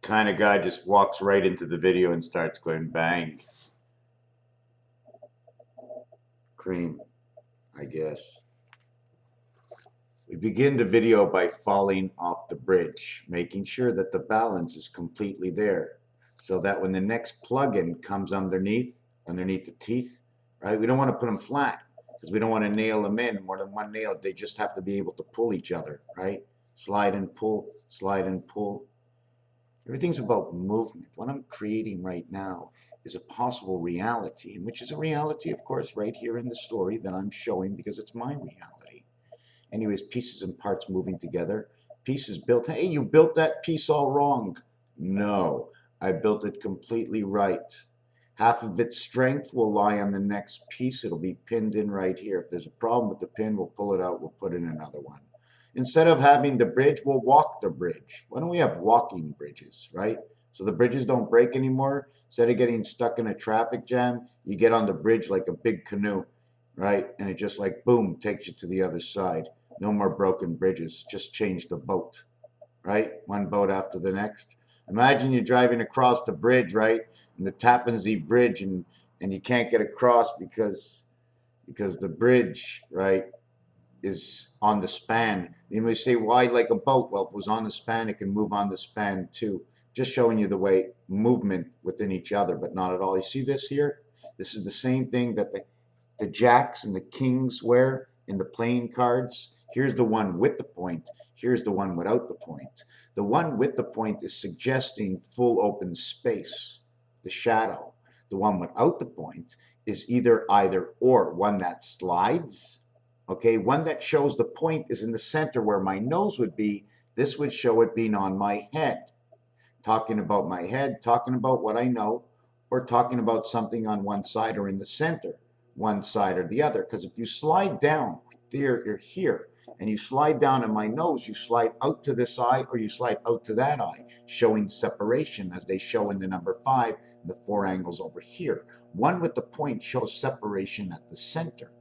kind of guy just walks right into the video and starts going bang. Cream, I guess. We begin the video by falling off the bridge, making sure that the balance is completely there so that when the next plug-in comes underneath the teeth, right, we don't want to put them flat because we don't want to nail them in more than one nail. They just have to be able to pull each other, right? Slide and pull, slide and pull. Everything's about movement. What I'm creating right now is a possible reality, and which is a reality, of course, right here in the story that I'm showing because it's my reality. Anyways, pieces and parts moving together. Pieces built. Hey, you built that piece all wrong. No, I built it completely right. Half of its strength will lie on the next piece. It'll be pinned in right here. If there's a problem with the pin, we'll pull it out. We'll put in another one. Instead of having the bridge, we'll walk the bridge. Why don't we have walking bridges, right? So the bridges don't break anymore. Instead of getting stuck in a traffic jam, you get on the bridge like a big canoe, right? And it just like, boom, takes you to the other side. No more broken bridges. Just change the boat, right? One boat after the next. Imagine you're driving across the bridge, right? And the Tappan Zee Bridge, and you can't get across because the bridge, right, is on the span. You may say, why like a boat? Well, if it was on the span, it can move on the span too. Just showing you the way movement within each other, but not at all. You see this here? This is the same thing that the jacks and the kings wear in the playing cards. Here's the one with the point. Here's the one without the point. The one with the point is suggesting full open space, the shadow. The one without the point is either or, one that slides. Okay, one that shows the point is in the center where my nose would be. This would show it being on my head. Talking about my head, talking about what I know, or talking about something on one side or in the center, one side or the other. Because if you slide down, you're here, and you slide down in my nose, you slide out to this eye or you slide out to that eye, showing separation as they show in the number 5, the 4 angles over here. One with the point shows separation at the center.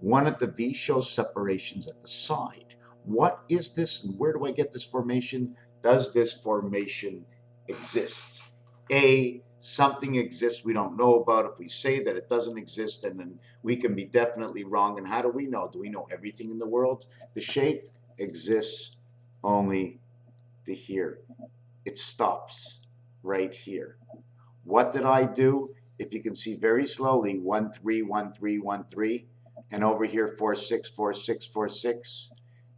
One at the V shows separations at the side. What is this and where do I get this formation? Does this formation exist? A, something exists we don't know about. If we say that it doesn't exist, and then we can be definitely wrong. And how do we know? Do we know everything in the world? The shape exists only to here. It stops right here. What did I do? If you can see very slowly, 1 3 1 3 1 3. And over here 4 6 4 6 4 6,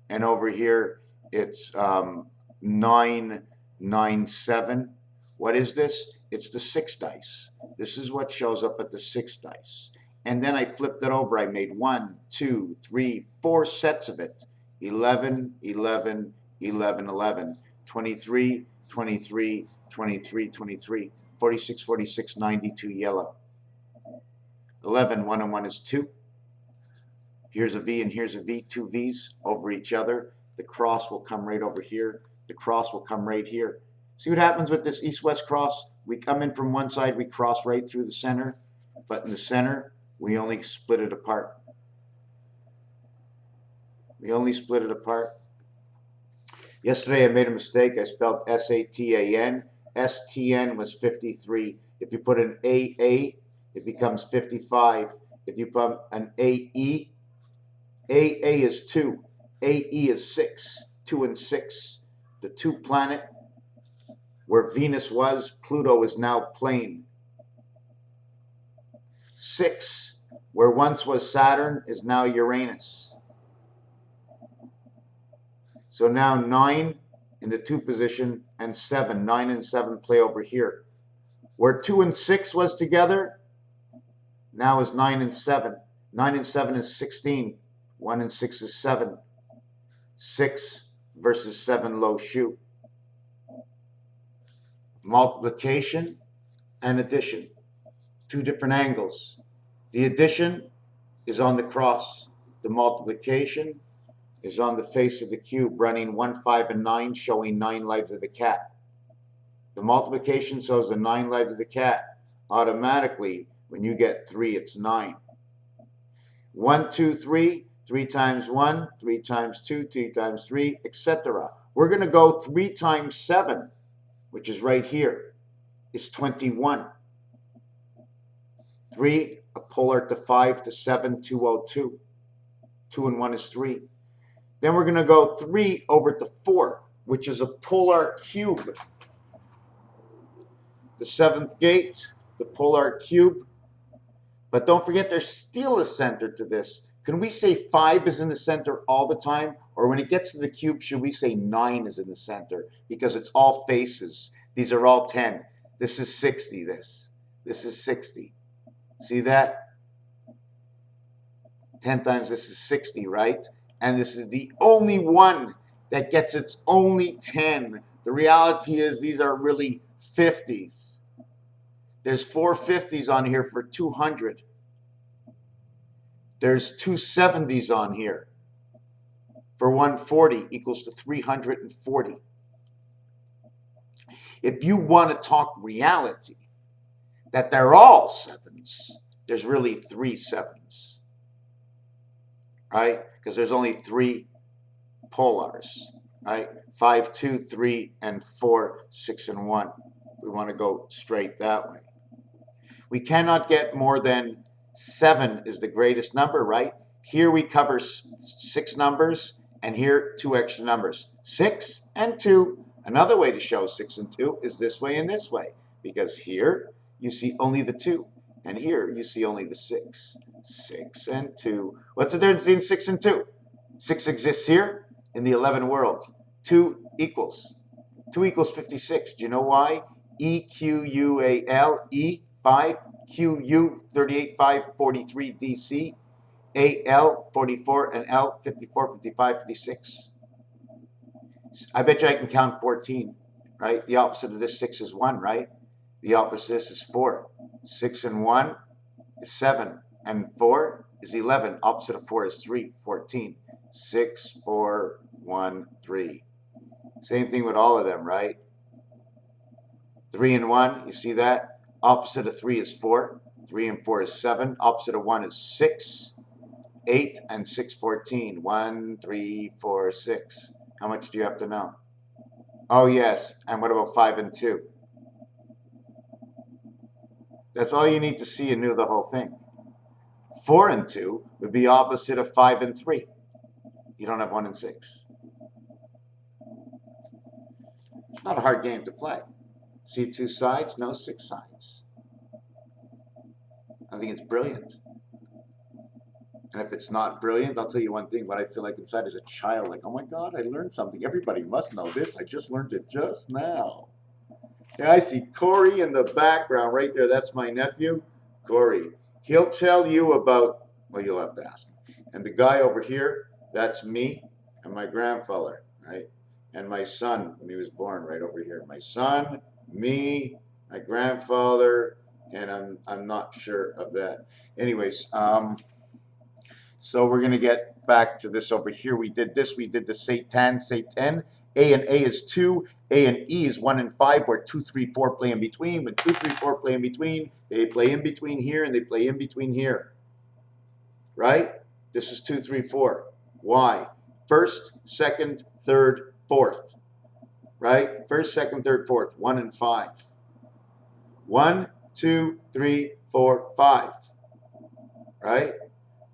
and over here it's 9 9 7. What is this? It's the 6 dice. This is what shows up at the 6 dice. And then I flipped it over. I made 1 2 3 4 sets of it. 11 11 11 11, 23 23 23 23, 46 46, 92 yellow. 11 1 and 1 is 2. Here's a V and here's a V, 2 V's over each other. The cross will come right over here. The cross will come right here. See what happens with this east-west cross? We come in from one side, we cross right through the center, but in the center, we only split it apart. We only split it apart. Yesterday I made a mistake. I spelled S-A-T-A-N. S-T-N was 53. If you put an A-A, it becomes 55. If you put an A-E, AA is 2. AE is 6. 2 and 6. The 2 planet where Venus was, Pluto is now plane. 6, where once was Saturn, is now Uranus. So now 9 in the 2 position and 7. 9 and 7 play over here. Where 2 and 6 was together, now is 9 and 7. 9 and 7 is 16. 1 and 6 is 7. 6 versus 7 low shoe. Multiplication and addition. 2 different angles. The addition is on the cross. The multiplication is on the face of the cube, running 1, 5, and 9, showing 9 lives of the cat. The multiplication shows the 9 lives of the cat. Automatically, when you get 3, it's 9. 1, 2, 3. 3 times 1, 3 times 2, 2 times 3, etc. We're going to go 3 times 7. which is right here, is 21. 3, a polar to 5 to 7, 202. 2 and 1 is 3. Then we're going to go 3 over to 4, which is a polar cube. The 7th gate, the polar cube. But don't forget, there's still a center to this. Can we say 5 is in the center all the time? Or when it gets to the cube, should we say 9 is in the center? Because it's all faces. These are all 10. This is 60, this. This is 60. See that? 10 times this is 60, right? And this is the only one that gets its only 10. The reality is these are really 50s. There's 4 50s on here for 200. There's 2 70s on here for 140 equals to 340. If you want to talk reality, that they're all 7s, there's really 3 7s. Right? Because there's only 3 polars, right? 5, 2, 3, and 4, 6, and 1. We want to go straight that way. We cannot get more than 7 is the greatest number, right? Here we cover 6 numbers, and here 2 extra numbers. 6 and 2. Another way to show 6 and 2 is this way and this way, because here you see only the 2, and here you see only the 6. 6 and 2. What's the difference between 6 and 2? 6 exists here in the 11 world. 2 equals 56. Do you know why? EQUAL, E 5, QU 38, 5, 43, DC, AL 44, and L 54, 55, 56. I bet you I can count 14, right? The opposite of this 6 is 1, right? The opposite of this is 4. 6 and 1 is 7. And 4 is 11. Opposite of 4 is 3, 14. 6, 4, 1, 3. Same thing with all of them, right? 3 and 1, you see that? Opposite of 3 is 4. 3 and 4 is 7. Opposite of 1 is 6. 8 and 6, 14. 1, 3, 4, 6. How much do you have to know? Oh, yes. And what about 5 and 2? That's all you need to see and know the whole thing. 4 and 2 would be opposite of 5 and 3. You don't have 1 and 6. It's not a hard game to play. See 2 sides, no 6 sides. I think it's brilliant. And if it's not brilliant, I'll tell you one thing. What I feel like inside as a child, like, oh my God, I learned something. Everybody must know this. I just learned it just now. Yeah, I see Corey in the background right there. That's my nephew, Corey. He'll tell you about, well, you'll have to ask him. And the guy over here, that's me and my grandfather, right? And my son when he was born, right over here. My son, me, my grandfather, and I'm not sure of that. Anyways, so we're going to get back to this over here. We did this. We did the Satan. A and A is 2. A and E is 1 and 5, where 2, 3, 4 play in between. When 2, 3, 4 play in between, they play in between here and they play in between here. Right? This is 2, 3, 4. Why? First, second, third, fourth. Right? First, second, third, fourth. 1 and 5. 1, 2, 3, 4, 5. Right?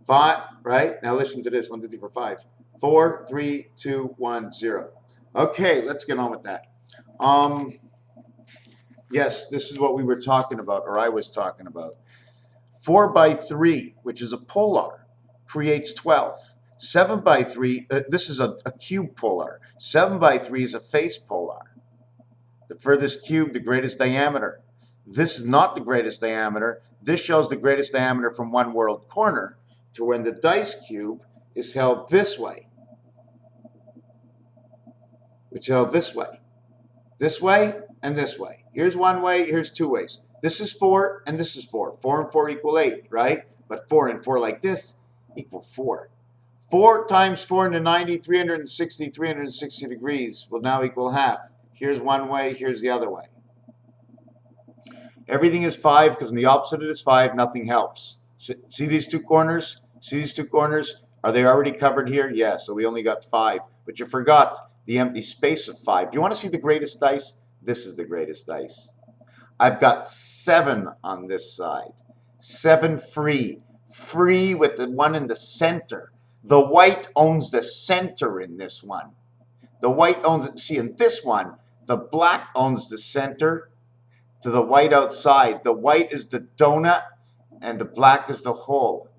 5, right? Now listen to this. 1, 2, 3, 4, 5. 4, 3, 2, 1, 0. Okay, let's get on with that. Yes, this is what we were talking about, or I was talking about. 4 by 3, which is a polar, creates 12. 7 by 3, this is a cube polar. 7 by 3 is a face polar. The furthest cube, the greatest diameter. This is not the greatest diameter. This shows the greatest diameter from one world corner to when the dice cube is held this way. Which is held this way. This way and this way. Here's one way, here's 2 ways. This is 4 and this is 4. 4 and 4 equal 8, right? But 4 and 4 like this equal 4. 4 times 4 into 90, 360 degrees will now equal half. Here's one way, here's the other way. Everything is 5 because in the opposite of this 5, nothing helps. See these 2 corners? See these 2 corners? Are they already covered here? Yeah, so we only got 5. But you forgot the empty space of 5. Do you want to see the greatest dice? This is the greatest dice. I've got 7 on this side. 7 free. Free with the one in the center. The white owns the center in this one. The white owns it. See, in this one, the black owns the center to the white outside. The white is the donut and the black is the hole.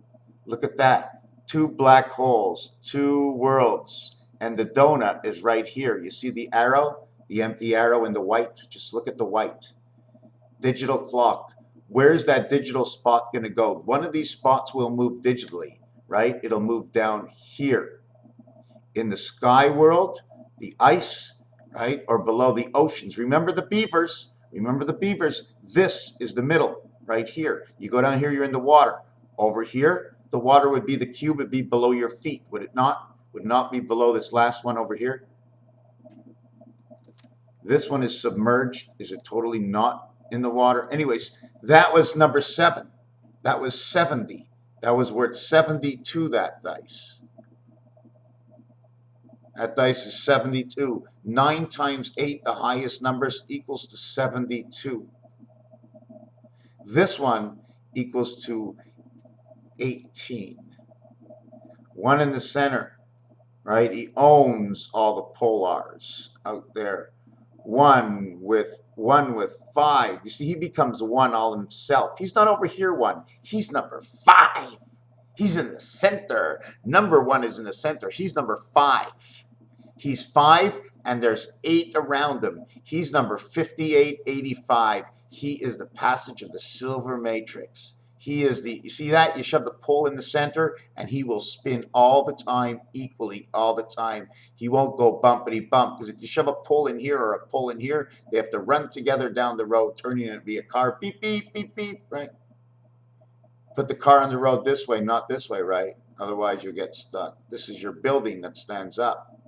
Look at that. 2 black holes, 2 worlds. And the donut is right here. You see the arrow? The empty arrow in the white? Just look at the white. Digital clock. Where's that digital spot going to go? One of these spots will move digitally, right? It'll move down here. In the sky world, the ice, right? Or below the oceans. Remember the beavers? Remember the beavers? This is the middle, right here. You go down here, you're in the water. Over here, the water would be the cube, it'd be below your feet, would it not? Would not be below this last one over here? This one is submerged. Is it totally not in the water? Anyways, that was number 7. That was 70. That was worth 72, that dice. That dice is 72. 9 times 8, the highest numbers, equals to 72. This one equals to 18. 1 in the center, right? He owns all the polars out there. 1 with 5. You see, he becomes 1 all himself. He's not over here 1. He's number 5. He's in the center. Number 1 is in the center. He's number 5. He's 5, and there's 8 around him. He's number 5885. He is the passage of the silver matrix. He is the, you see that? You shove the pole in the center, and he will spin all the time, equally, all the time. He won't go bumpity bump, because if you shove a pole in here or a pole in here, they have to run together down the road, turning it to be a car. Beep, beep, beep, beep, right? Put the car on the road this way, not this way, right? Otherwise, you'll get stuck. This is your building that stands up.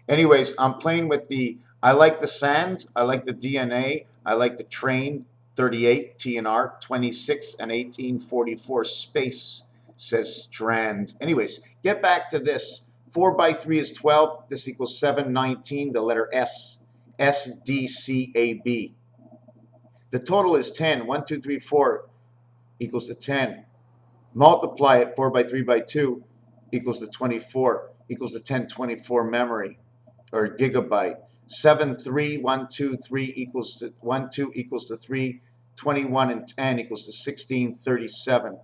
Anyways, I'm playing with the, I like the sand, I like the DNA, I like the train, 38, TNR, 26, and 1844 space, says Strand. Anyways, get back to this. 4 by 3 is 12. This equals 719, the letter S. S, D, C, A, B. The total is 10. 1, 2, 3, 4 equals to 10. Multiply it, 4 by 3 by 2 equals to 24, equals to 1024 memory, or gigabyte. 7, 3, 1, 2, 3 equals to 1, 2 equals to 3, 21 and 10 equals to 1637.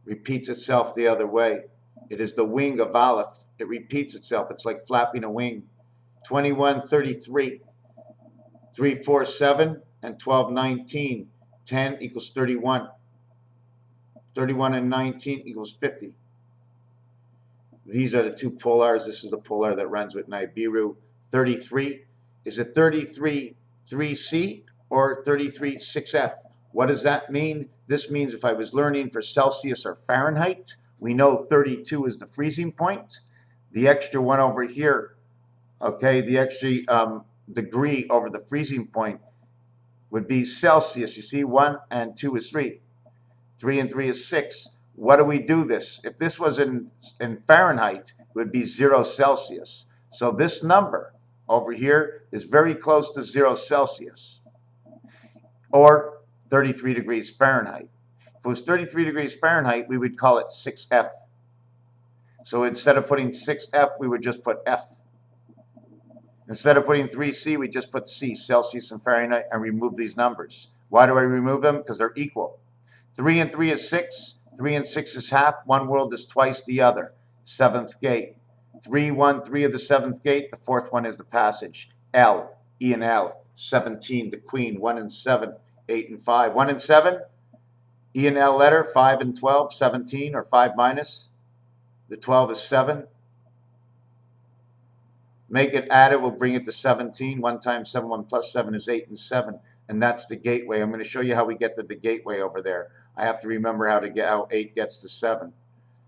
Repeats itself the other way. It is the wing of Aleph. It repeats itself. It's like flapping a wing. 2133. 3, 4, 7 and 12, 19. 10 equals 31. 31 and 19 equals 50. These are the 2 polars. This is the polar that runs with Nibiru. 33. Is it 33 3C or 33 6F? What does that mean? This means if I was learning for Celsius or Fahrenheit, we know 32 is the freezing point. The extra one over here, okay, the extra degree over the freezing point would be Celsius. You see, 1 and 2 is 3. 3 and 3 is 6. What do we do this? If this was in Fahrenheit, it would be 0 Celsius. So this number over here is very close to 0 Celsius, or 33 degrees Fahrenheit. If it was 33 degrees Fahrenheit, we would call it 6F. So instead of putting 6F, we would just put F. Instead of putting 3C, we just put C, Celsius and Fahrenheit, and remove these numbers. Why do I remove them? Because they're equal. 3 and 3 is 6. 3 and 6 is half. One world is twice the other. 7th gate. 3, 1, 3 of the 7th gate. The 4th one is the passage. L, E and L. 17, the queen. 1 and 7, 8 and 5. 1 and 7, E and L letter. 5 and 12, 17, or 5 minus. The 12 is 7. Make it add it, we'll bring it to 17. 1 times 7, 1 plus 7 is 8 and 7. And that's the gateway. I'm going to show you how we get to the gateway over there. I have to remember how 8 gets to 7.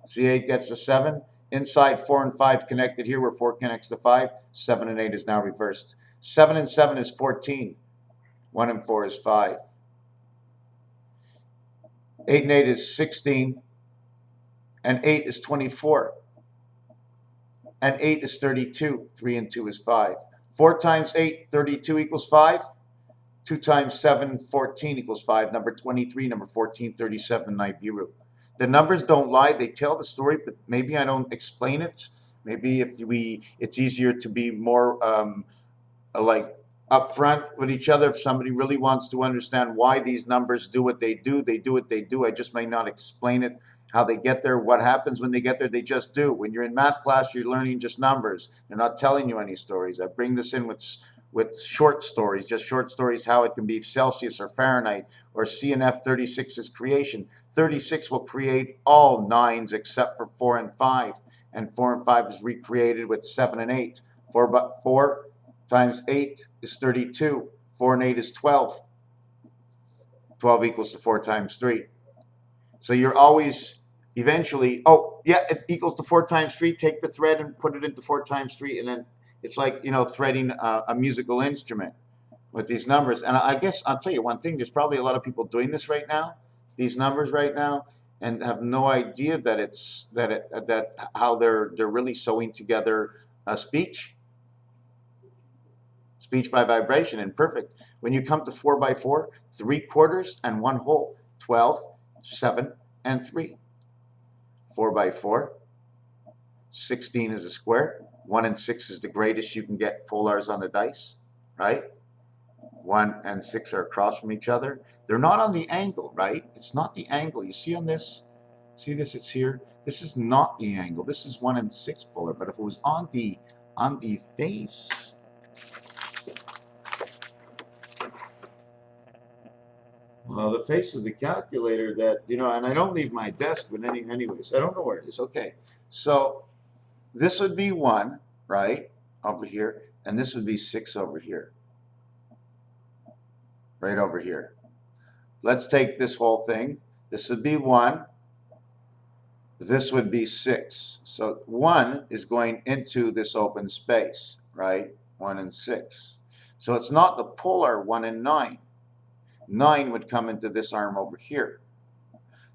See, 8 gets to 7. Inside 4 and 5 connected here, where 4 connects to 5. 7 and 8 is now reversed. 7 and 7 is 14. 1 and 4 is 5. 8 and 8 is 16. And 8 is 24. And 8 is 32. 3 and 2 is 5. 4 times 8, 32 equals 5. 2 times 7, 14 equals 5. Number 23, number 14, 37, Nibiru. The numbers don't lie. They tell the story, but maybe I don't explain it. Maybe it's easier to be more like upfront with each other. If somebody really wants to understand why these numbers do what they do, they do what they do. I just may not explain it, how they get there, what happens when they get there. They just do. When you're in math class, you're learning just numbers. They're not telling you any stories. I bring this in with short stories, just short stories, how it can be Celsius or Fahrenheit, or CNF 36 is creation. 36 will create all nines except for 4 and 5. And 4 and 5 is recreated with 7 and 8. 4 times 8 is 32. 4 and 8 is 12. 12 equals to 4 times 3. So you're always eventually, oh, yeah, it equals to 4 times 3. Take the thread and put it into 4 times 3. And then it's like, threading a musical instrument with these numbers. And I guess I'll tell you one thing. There's probably a lot of people doing this right now, these numbers right now, and have no idea that how they're really sewing together a speech by vibration, and perfect. When you come to 4 by 4, 3/4 and 1 whole, 12, 7, and 3. 4 by 4, 16 is a square. 1 and 6 is the greatest you can get polars on the dice, right? 1 and 6 are across from each other. They're not on the angle, right? It's not the angle. You see on this? See this? It's here. This is not the angle. This is 1 and 6 polar. But if it was on the face, well, the face of the calculator that, and I don't leave my desk, but anyways, I don't know where it is. Okay, so this would be 1, right, over here, and this would be 6 over here, right over here. Let's take this whole thing. This would be 1. This would be 6. So 1 is going into this open space, right? 1 and 6. So it's not the polar 1 and 9. 9 would come into this arm over here.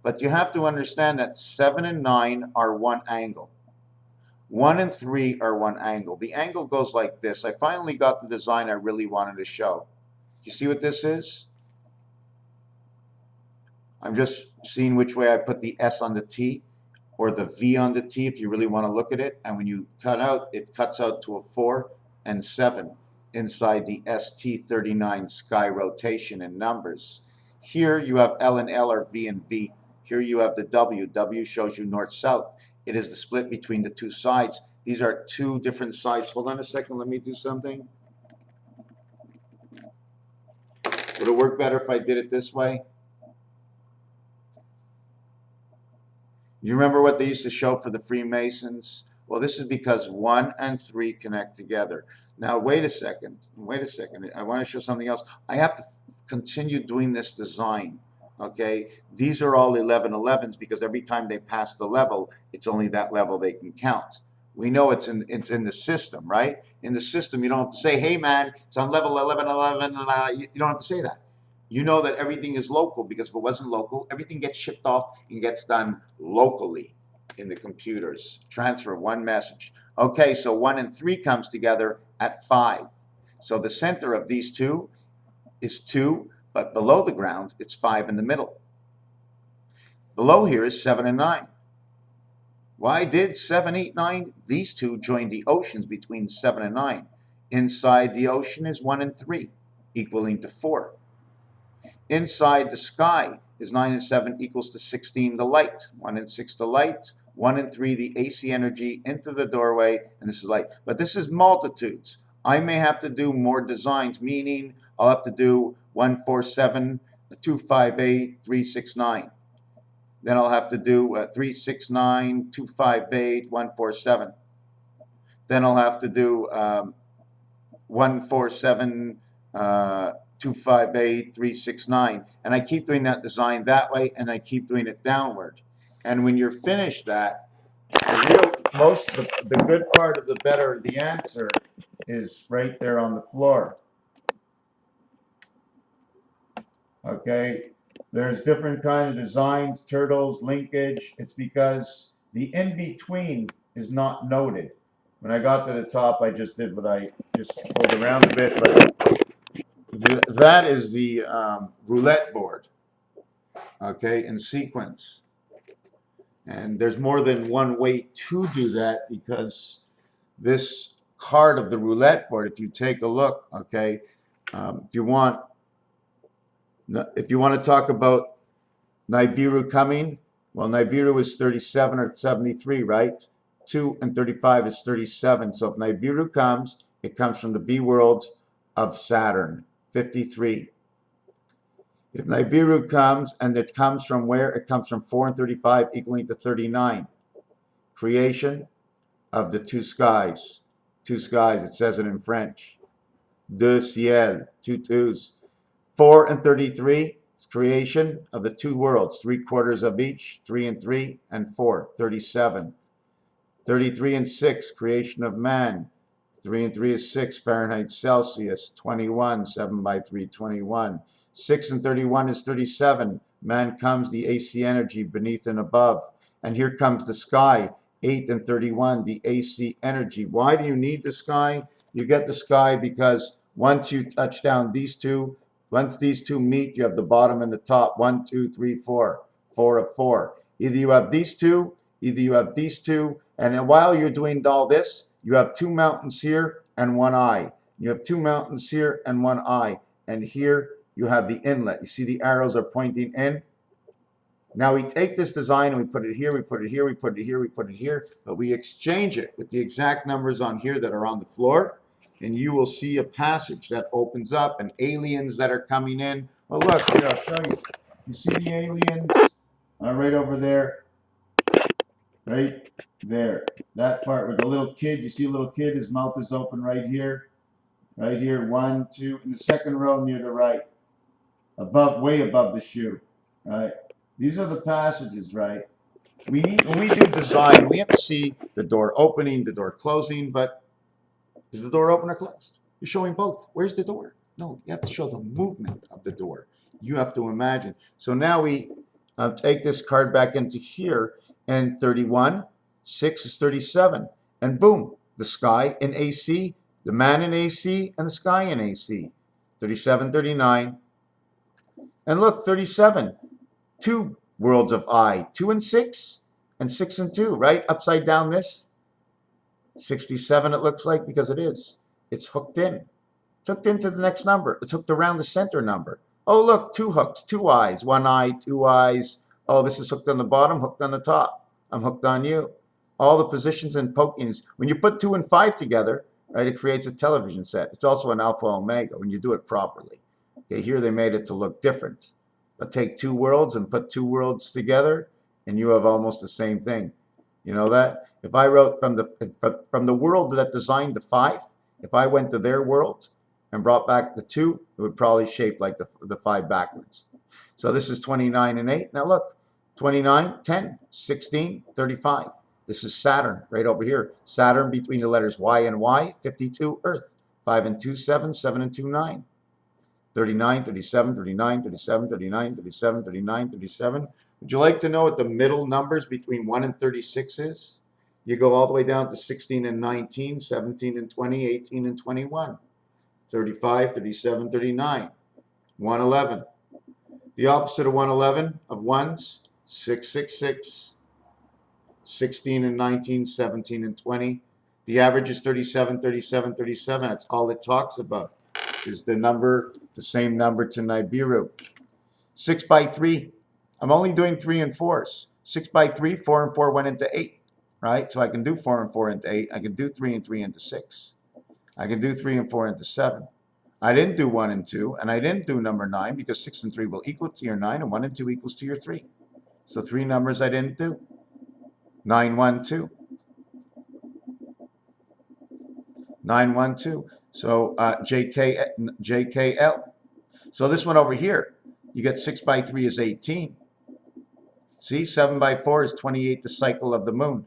But you have to understand that 7 and 9 are one angle. 1 and 3 are one angle. The angle goes like this. I finally got the design I really wanted to show. You see what this is? I'm just seeing which way I put the S on the T or the V on the T if you really want to look at it. And when you cut out, it cuts out to a 4 and 7 inside the ST39 sky rotation in numbers. Here you have L and L or V and V. Here you have the W. W shows you north-south. It is the split between the two sides. These are two different sides. Hold on a second. Let me do something. Would it work better if I did it this way? You remember what they used to show for the Freemasons? Well, this is because 1 and 3 connect together. Now, wait a second. Wait a second. I want to show something else. I have to continue doing this design. Okay? These are all 1111s because every time they pass the level, it's only that level they can count. We know it's in the system, right? In the system, you don't have to say, hey, man, it's on level 1111. You don't have to say that. You know that everything is local because if it wasn't local, everything gets shipped off and gets done locally in the computers. Transfer one message. Okay, so 1 and 3 comes together at 5. So the center of these two is 2, but below the ground, it's 5 in the middle. Below here is 7 and 9. Why did 7, 8, 9? These two join the oceans between 7 and 9. Inside the ocean is 1 and 3, equaling to 4. Inside the sky is 9 and 7 equals to 16, the light. 1 and 6, the light. 1 and 3, the AC energy into the doorway, and this is light. But this is multitudes. I may have to do more designs, meaning I'll have to do 1, 4, 7, 2, 5, 8, 3, 6, 9. Then I'll have to do 3, 6, 9, 2, 5, 8, 1, 4, 7. Then I'll have to do 1, 4, 7, 2, 5, 8, 3, 6, 9. And I keep doing that design that way, and I keep doing it downward. And when you're finished that, the good part of the answer is right there on the floor. Okay? There's different kind of designs, turtles, linkage. It's because the in-between is not noted. When I got to the top, I just did what I just pulled around a bit, but that is the roulette board, okay, in sequence. And there's more than one way to do that because this card of the roulette board, if you take a look, okay, if you want to talk about Nibiru coming, well, Nibiru is 37 or 73, right? 2 and 35 is 37. So if Nibiru comes, it comes from the B worlds of Saturn, 53. If Nibiru comes, and it comes from where? It comes from 4 and 35 equaling to 39. Creation of the two skies. Two skies, it says it in French. Deux ciel, two twos. 4 and 33 is creation of the two worlds, 3/4 of each, 3 and 3 and 4, 37. 33 and 6, creation of man. 3 and 3 is 6 Fahrenheit Celsius, 21, 7 by 3, 21. 6 and 31 is 37. Man comes, the AC energy beneath and above. And here comes the sky, 8 and 31, the AC energy. Why do you need the sky? You get the sky because once you touch down these two, once these two meet, you have the bottom and the top. 1, 2, 3, 4. 4 of 4. Either you have these two, either you have these two, and then while you're doing all this, you have two mountains here and one eye. You have two mountains here and one eye. And here you have the inlet. You see the arrows are pointing in. Now we take this design and we put it here, we put it here, we put it here, we put it here, but we exchange it with the exact numbers on here that are on the floor, and you will see a passage that opens up and aliens that are coming in. Well, look, here, I'll show you. You see the aliens right over there, right there. That part with the little kid, you see a little kid, his mouth is open right here, 1, 2, in the second row near the right, above, way above the shoe, right? These are the passages, right? When we do design, we have to see the door opening, the door closing, but is the door open or closed? You're showing both. Where's the door? No, you have to show the movement of the door. You have to imagine. So now we take this card back into here, and 31, 6 is 37, and boom, the sky in AC, the man in AC, and the sky in AC. 37, 39, and look, 37, two worlds of I, 2 and 6, and 6 and 2, right? Upside down this. 67 it looks like, because it is. It's hooked in. It's hooked into the next number. It's hooked around the center number. Oh, look, two hooks, two eyes, one eye, two eyes. Oh, this is hooked on the bottom, hooked on the top. I'm hooked on you. All the positions and pokings. When you put 2 and 5 together, right, it creates a television set. It's also an alpha omega when you do it properly. Okay, here they made it to look different. But take two worlds and put two worlds together, and you have almost the same thing. You know that? If I wrote from the world that designed the 5, if I went to their world and brought back the 2, it would probably shape like the 5 backwards. So this is 29 and 8. Now look, 29, 10, 16, 35. This is Saturn right over here. Saturn between the letters Y and Y, 52, Earth. 5 and 2, 7, 7 and 2, 9. 39, 37, 39, 37, 39, 37, 39, 37. Would you like to know what the middle numbers between 1 and 36 is? You go all the way down to 16 and 19, 17 and 20, 18 and 21, 35, 37, 39, 111. The opposite of 111 of ones, 666, 16 and 19, 17 and 20. The average is 37, 37, 37. That's all it talks about, is the number, the same number to Nibiru. 6 by 3. I'm only doing 3 and 4s. 6 by 3, 4 and 4 went into 8, right? So I can do 4 and 4 into 8. I can do 3 and 3 into 6. I can do 3 and 4 into 7. I didn't do 1 and 2, and I didn't do number 9 because 6 and 3 will equal to your 9, and 1 and 2 equals to your 3. So 3 numbers I didn't do. 9, 1, 2. 9, 1, 2. So JKL. So this one over here, you get 6 by 3 is 18. See, 7 by 4 is 28, the cycle of the moon.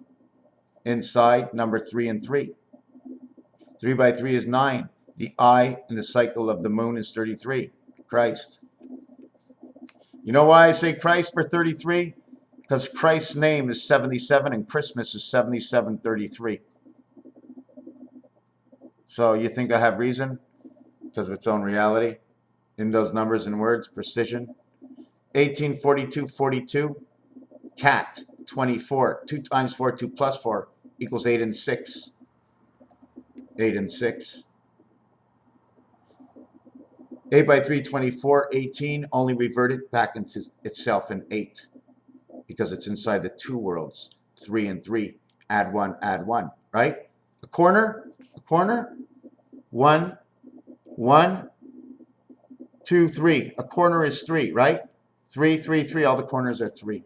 Inside, number 3 and 3. 3 by 3 is 9. The I in the cycle of the moon is 33. Christ. You know why I say Christ for 33? Because Christ's name is 77 and Christmas is 7733. So you think I have reason because of its own reality in those numbers and words, precision. 18, 42, 42. Cat, 24. 2 times 4, 2 plus 4 equals 8 and 6. 8 and 6. 8 by 3, 24. 18 only reverted back into itself in 8 because it's inside the two worlds. 3 and 3. Add 1, right? A corner, 1, 1, 2, 3. A corner is 3, right? 3, 3, 3. All the corners are 3.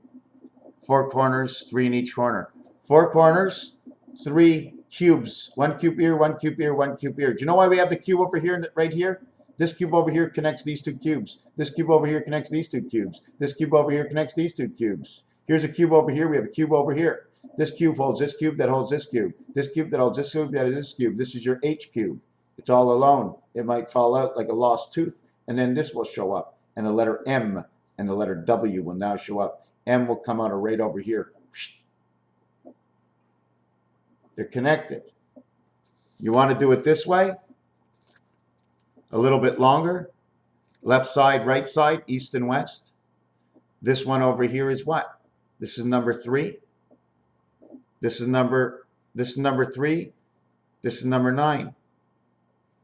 4 corners, 3 in each corner. 4 corners, 3 cubes. 1 cube here, 1 cube here, 1 cube here. Do you know why we have the cube over here, right here? This cube over here connects these 2 cubes. This cube over here connects these 2 cubes. This cube over here connects these 2 cubes. Here's a cube over here. We have a cube over here. This cube holds this cube that holds this cube. This cube that holds this cube that holds this cube. This is your H cube. It's all alone. It might fall out like a lost tooth, and then this will show up, and the letter M and the letter W will now show up. M will come out right over here. They're connected. You want to do it this way? A little bit longer. Left side, right side, east and west. This one over here is what? This is number 3. This is number 3. This is number 9.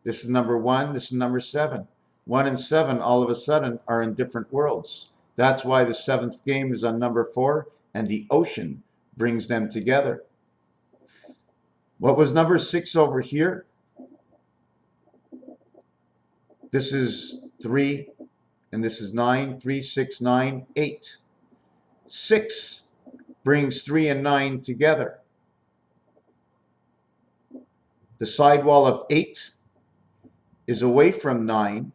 This is number 1. This is number 7. 1 and 7 all of a sudden are in different worlds. That's why the 7th game is on number 4, and the ocean brings them together. What was number 6 over here? This is 3, and this is 9. 3, 6, 9, 8. 6 brings 3 and 9 together. The sidewall of 8 is away from 9.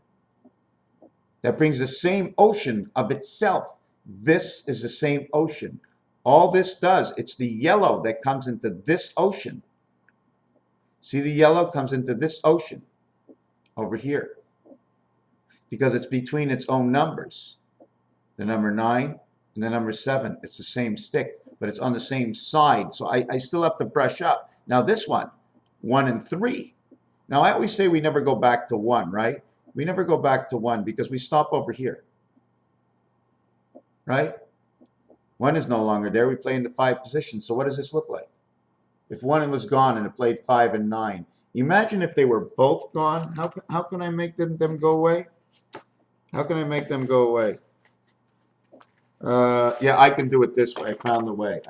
That brings the same ocean of itself. This is the same ocean. All this does, it's the yellow that comes into this ocean. See, the yellow comes into this ocean over here because it's between its own numbers. The number 9 and the number 7, it's the same stick, but it's on the same side. So I still have to brush up. Now this one, 1 and 3. Now I always say we never go back to 1, right? We never go back to 1 because we stop over here, right? 1 is no longer there. We play in the 5 position. So what does this look like? If 1 was gone and it played 5 and 9, imagine if they were both gone. How can I make them go away? How can I make them go away? Yeah, I can do it this way. I found the way.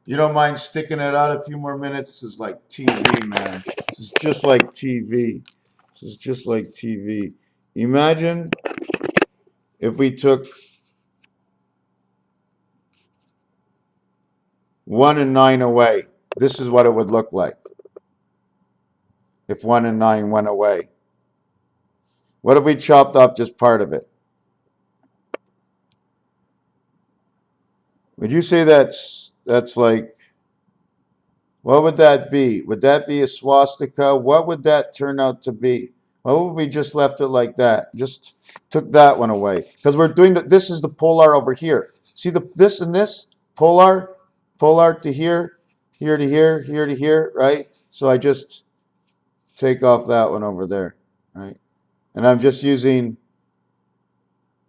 You don't mind sticking it out a few more minutes? This is like TV, man. This is just like TV. Imagine if we took 1 and 9 away. This is what it would look like if 1 and 9 went away. What if we chopped off just part of it? Would you say that's like, what would that be? Would that be a swastika? What would that turn out to be? What would we just left it like that? Just took that one away. Because we're doing, this is the polar over here. See this and this? Polar to here, here to here, here to here, right? So I just take off that one over there, right? And I'm just using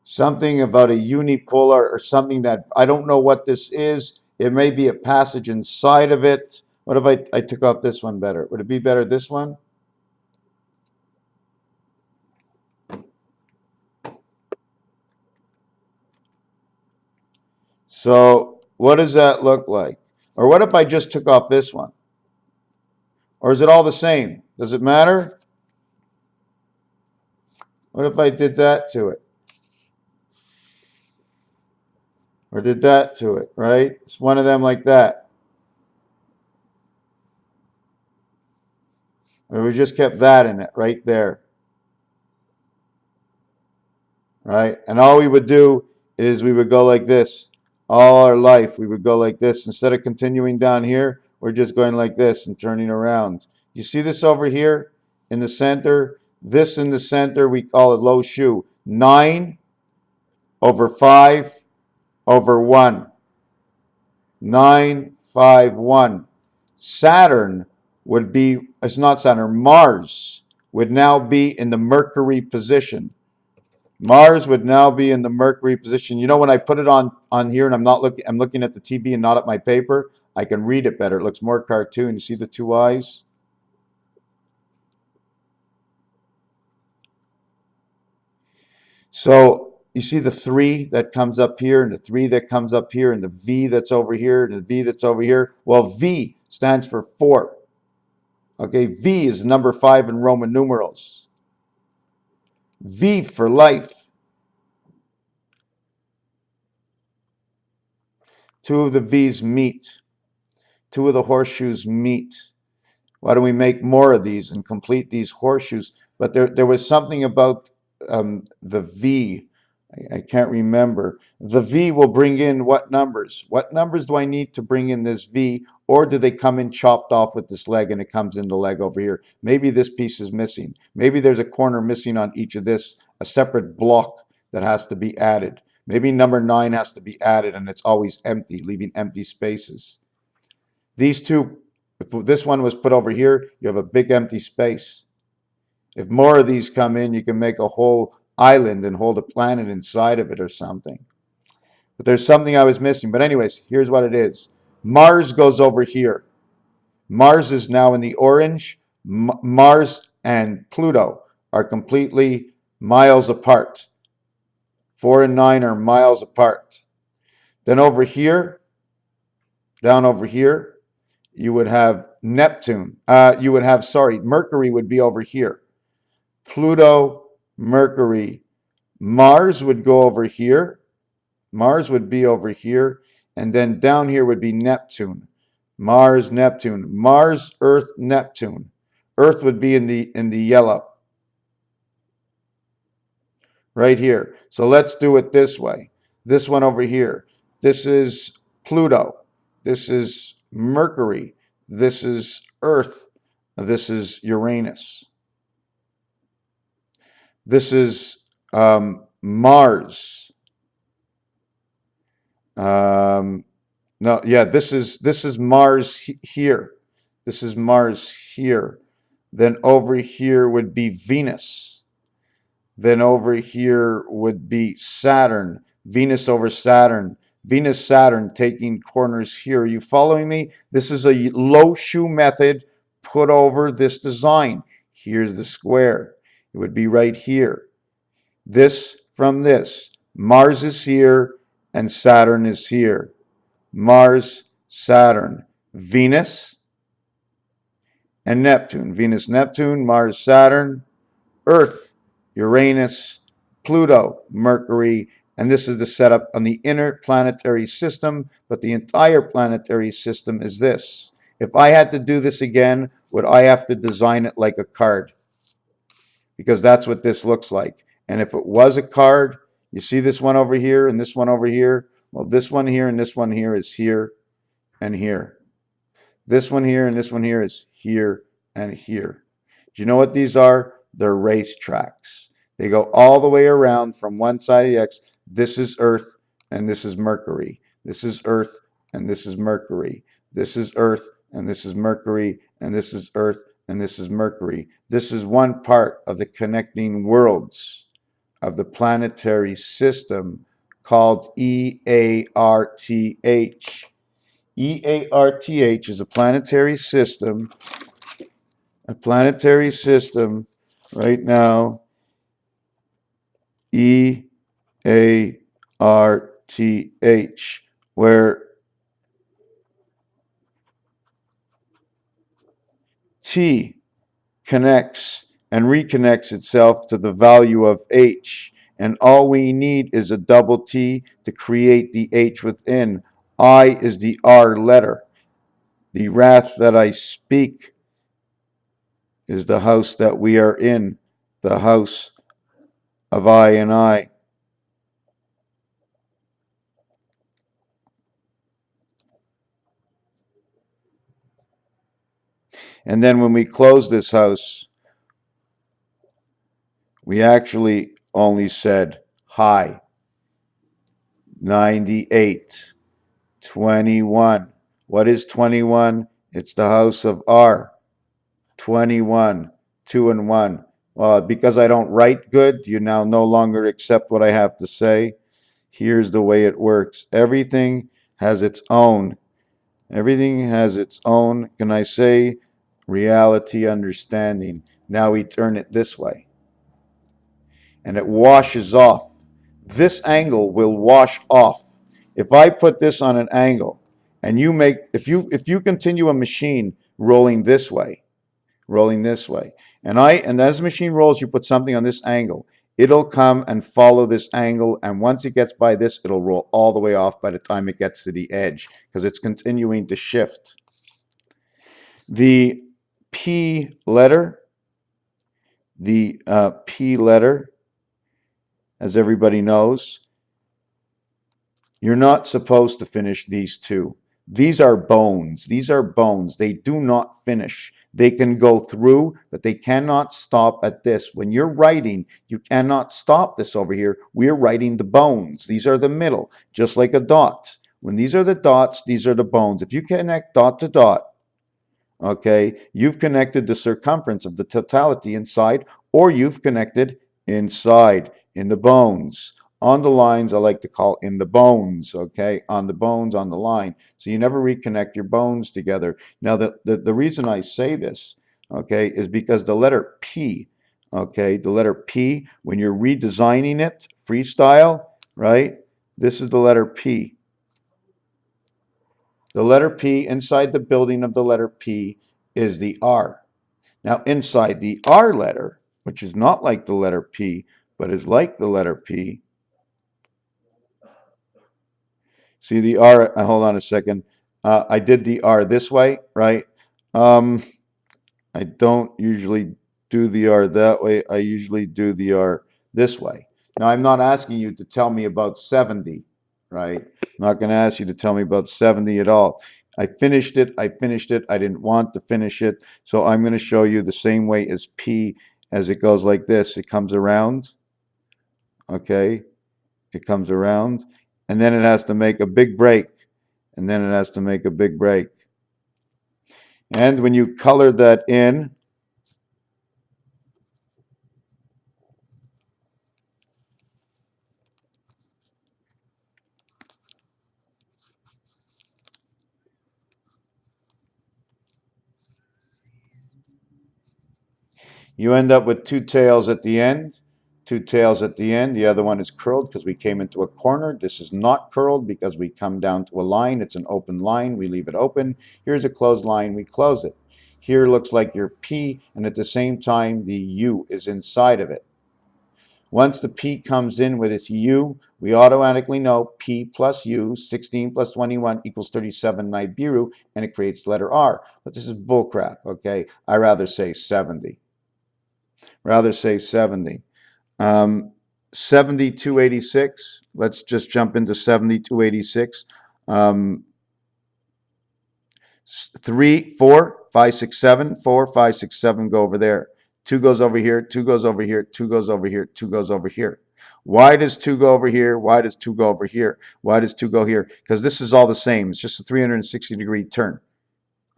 something about a unipolar or something that I don't know what this is. It may be a passage inside of it. What if I took off this one better? Would it be better this one? So what does that look like? Or what if I just took off this one? Or is it all the same? Does it matter? What if I did that to it? Or did that to it, right? It's one of them like that. Or we just kept that in it right there. Right? And all we would do is we would go like this. All our life we would go like this. Instead of continuing down here, we're just going like this and turning around. You see this over here in the center? This in the center, we call it low shoe. 9 over 5 over 1. 9, 5, 1. Saturn would be, it's not Saturn, Mars would now be in the Mercury position. Mars would now be in the Mercury position. You know, when I put it on here and I'm looking at the TV and not at my paper, I can read it better. It looks more cartoon. You see the two eyes? So you see the 3 that comes up here and the 3 that comes up here and the V that's over here and the V that's over here. Well, V stands for 4. Okay, V is number 5 in Roman numerals. V for life. 2 of the V's meet. 2 of the horseshoes meet. Why don't we make more of these and complete these horseshoes? But there was something about the V. I can't remember. The V will bring in what numbers? What numbers do I need to bring in this V? Or do they come in chopped off with this leg and it comes in the leg over here? Maybe this piece is missing. Maybe there's a corner missing on each of this, a separate block that has to be added. Maybe number 9 has to be added and it's always empty, leaving empty spaces. These two, if this one was put over here, you have a big empty space. If more of these come in, you can make a whole island and hold a planet inside of it or something. But there's something I was missing. But anyways, here's what it is. Mars goes over here. Mars is now in the orange. Mars and Pluto are completely miles apart. 4 and 9 are miles apart. Then over here, down over here, you would have Neptune. Mercury would be over here. Pluto, Mercury. Mars would go over here. Mars would be over here. And then down here would be Neptune. Mars, Neptune. Mars, Earth, Neptune. Earth would be in the yellow. Right here. So let's do it this way. This one over here. This is Pluto. This is Mercury. This is Earth. This is Uranus. This is Mars. This is Mars here. This is Mars here. Then over here would be Venus. Then over here would be Saturn. Venus over Saturn. Venus, Saturn taking corners here. Are you following me? This is a low shoe method put over this design. Here's the square. It would be right here. This from this. Mars is here and Saturn is here. Mars, Saturn, Venus, and Neptune. Venus, Neptune, Mars, Saturn, Earth, Uranus, Pluto, Mercury, and this is the setup on the inner planetary system, but the entire planetary system is this. If I had to do this again, would I have to design it like a card? Because that's what this looks like. And if it was a card, you see this one over here and this one over here? Well, this one here and this one here is here and here. This one here and this one here is here and here. Do you know what these are? They're racetracks. They go all the way around from one side of the X. This is Earth and this is Mercury. This is Earth and this is Mercury. This is Earth and this is Mercury and this is Earth and this is Mercury. This is one part of the connecting worlds of the planetary system called EARTH. EARTH is a planetary system right now. EARTH, where T connects and reconnects itself to the value of H. And all we need is a double T to create the H within. I is the R letter. The wrath that I speak is the house that we are in, the house of I and I. And then when we close this house, we actually only said hi. 98, 21. What is 21? It's the house of R. 21, 2 and 1. Because I don't write good, you now no longer accept what I have to say. Here's the way it works. Everything has its own. Everything has its own, can I say, reality understanding. Now we turn it this way, and it washes off. This angle will wash off. If I put this on an angle, and if you continue a machine rolling this way, and as the machine rolls, you put something on this angle, it'll come and follow this angle, and once it gets by this, it'll roll all the way off by the time it gets to the edge, because it's continuing to shift. The P letter, the P letter, as everybody knows, you're not supposed to finish these two. These are bones. These are bones. They do not finish. They can go through, but they cannot stop at this. When you're writing, you cannot stop this over here. We're writing the bones. These are the middle, just like a dot. When these are the dots, these are the bones. If you connect dot to dot, okay, you've connected the circumference of the totality inside, or you've connected inside in the bones. On the lines, I like to call in the bones, okay, on the bones, on the line. So you never reconnect your bones together. Now, the reason I say this, okay, is because the letter P, okay, the letter P, when you're redesigning it, freestyle, right, this is the letter P. The letter P, inside the building of the letter P is the R. Now, inside the R letter, which is not like the letter P, but is like the letter P, see the R, hold on a second. I did the R this way, right? I don't usually do the R that way. I usually do the R this way. Now, I'm not asking you to tell me about 70, right? I'm not going to ask you to tell me about 70 at all. I finished it. I finished it. I didn't want to finish it. So I'm going to show you the same way as P, as it goes like this. It comes around, okay? It comes around, and then it has to make a big break, and then it has to make a big break. And when you color that in, you end up with two tails at the end, two tails at the end. The other one is curled because we came into a corner. This is not curled because we come down to a line. It's an open line. We leave it open. Here's a closed line. We close it. Here looks like your P, and at the same time, the U is inside of it. Once the P comes in with its U, we automatically know P plus U, 16 plus 21 equals 37 Nibiru, and it creates the letter R. But this is bullcrap, okay? I rather say 70. Rather say 70. 7286, let's just jump into 7286. 3, 4, 5, 6, 7, 4, 5, 6, 7 go over there. 2 goes over here, 2 goes over here, 2 goes over here, 2 goes over here. Why does 2 go over here? Why does 2 go over here? Why does 2 go here? Because this is all the same. It's just a 360-degree turn.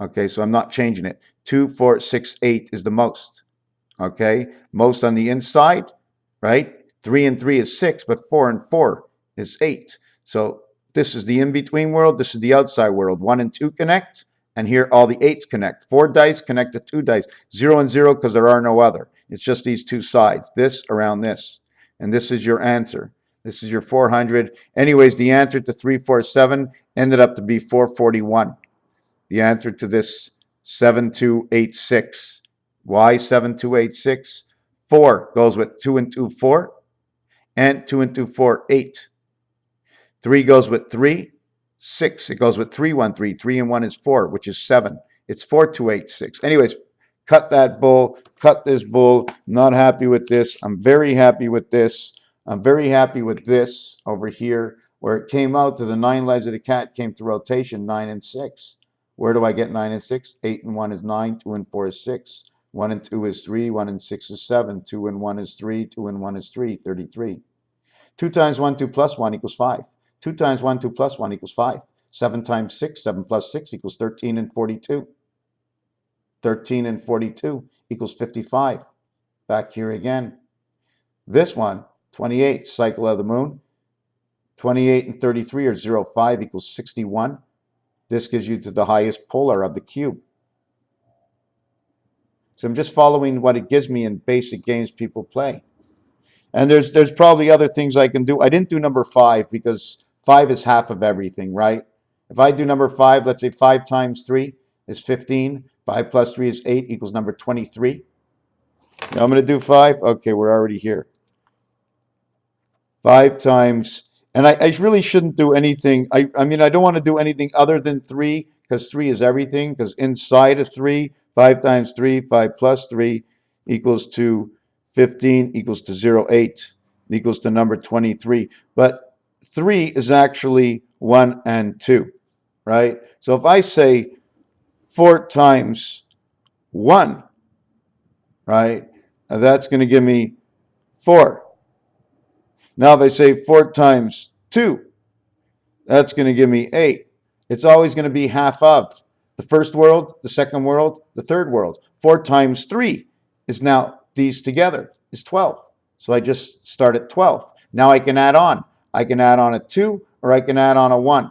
Okay, so I'm not changing it. 2, 4, 6, 8 is the most. Okay, most on the inside, right? 3 and 3 is 6, but 4 and 4 is 8. So this is the in-between world. This is the outside world. 1 and 2 connect, and here all the 8s connect. 4 dice connect to 2 dice. 0 and 0 because there are no other. It's just these two sides, this around this. And this is your answer. This is your 400. Anyways, the answer to 347 ended up to be 441. The answer to this 7286. Why 7286? 4 goes with 2 and 2, 4. And 2 and 2, 4, 8. 3 goes with 3, 6. It goes with 3, 1, 3. 3 and 1 is 4, which is 7. It's 4, 2, 8, 6. Anyways, cut that bull. Cut this bull. Not happy with this. I'm very happy with this. I'm very happy with this over here, where it came out to the 9 legs of the cat, came to rotation 9 and 6. Where do I get 9 and 6? 8 and 1 is 9. 2 and 4 is 6. 1 and 2 is 3. 1 and 6 is 7. 2 and 1 is 3. 2 and 1 is 3. 33. 2 times 1, 2 plus 1 equals 5. 2 times 1, 2 plus 1 equals 5. 7 times 6, 7 plus 6 equals 13 and 42. 13 and 42 equals 55. Back here again. This one, 28, cycle of the moon. 28 and 33 are 0.5 equals 61. This gives you to the highest polar of the cube. So I'm just following what it gives me in basic games people play. And there's probably other things I can do. I didn't do number 5 because 5 is half of everything, right? If I do number 5, let's say 5 times 3 is 15. 5 plus 3 is 8 equals number 23. Now I'm going to do 5. Okay, we're already here. 5 times, and I really shouldn't do anything. I mean, I don't want to do anything other than 3 because 3 is everything. Because inside of 3, 5 times 3, 5 plus 3 equals to 15 equals to 0.8 equals to number 23. But 3 is actually 1 and 2, right? So if I say 4 times 1, right, that's going to give me 4. Now if I say 4 times 2, that's going to give me 8. It's always going to be half of the first world, the second world, the third world. 4 times 3 is now these together is 12. So I just start at 12. Now I can add on. I can add on a 2 or I can add on a 1. I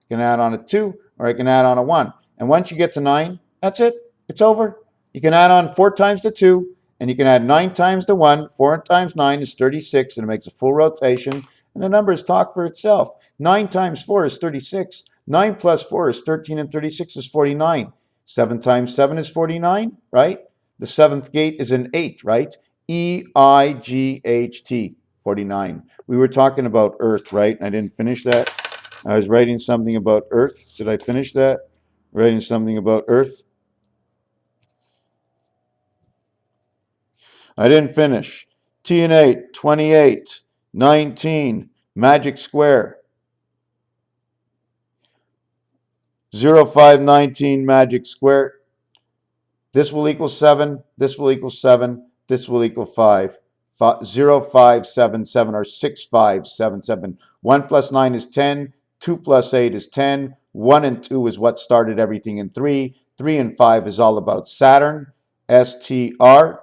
can add on a 2 or I can add on a 1. And once you get to 9, that's it. It's over. You can add on 4 times the 2 and you can add 9 times the 1. 4 times 9 is 36 and it makes a full rotation. And the numbers talk for itself. 9 times 4 is 36. 9 plus 4 is 13 and 36 is 49. 7 times 7 is 49, right? The seventh gate is an 8, right? EIGHT, 49. We were talking about Earth, right? I didn't finish that. I was writing something about Earth. Did I finish that? Writing something about Earth. I didn't finish. T and 8, 28, 19, magic square. 0519 magic square. This will equal 7. This will equal 7. This will equal 5. 0577 or 6577. 1 plus 9 is 10. 2 plus 8 is 10. 1 and 2 is what started everything in 3. 3 and 5 is all about Saturn, STR,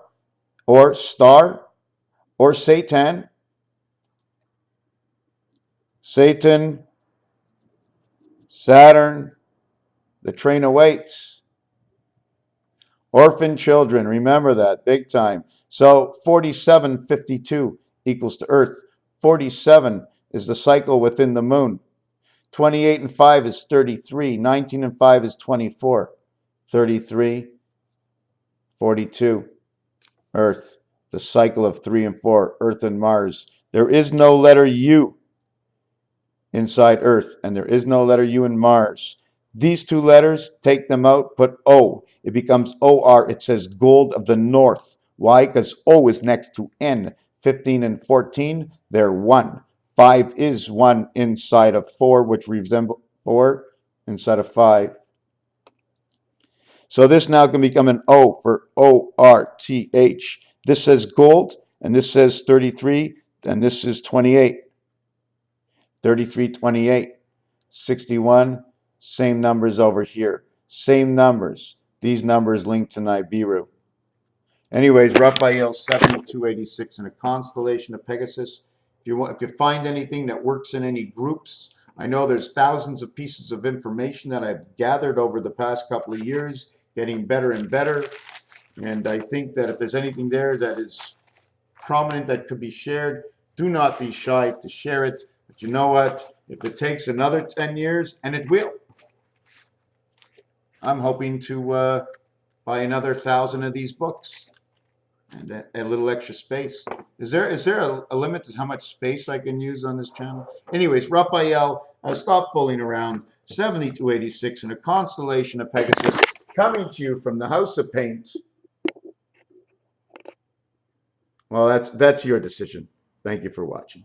or star, or Satan. Satan, Saturn, the train awaits. Orphan children, remember that, big time. So 4752 equals to Earth. 47 is the cycle within the moon. 28 and 5 is 33. 19 and 5 is 24. 33, 42. Earth, the cycle of 3 and 4, Earth and Mars. There is no letter U inside Earth, and there is no letter U in Mars. These two letters, take them out, put O. It becomes OR. It says gold of the north. Why? Because O is next to N. 15 and 14, they're 1. 5 is 1 inside of 4, which resembles 4 inside of 5. So this now can become an O for ORTH. This says gold, and this says 33, and this is 28. 33, 28, 61, same numbers over here. Same numbers. These numbers link to Nibiru. Anyways, Raphael 7286 in a constellation of Pegasus. If you find anything that works in any groups, I know there's thousands of pieces of information that I've gathered over the past couple of years, getting better and better. And I think that if there's anything there that is prominent that could be shared, do not be shy to share it. But you know what? If it takes another 10 years, and it will, I'm hoping to buy another 1,000 of these books and a little extra space. Is there a limit to how much space I can use on this channel? Anyways, Raphael, stop fooling around. 7286 in a constellation of Pegasus, coming to you from the House of Paint. Well, that's your decision. Thank you for watching.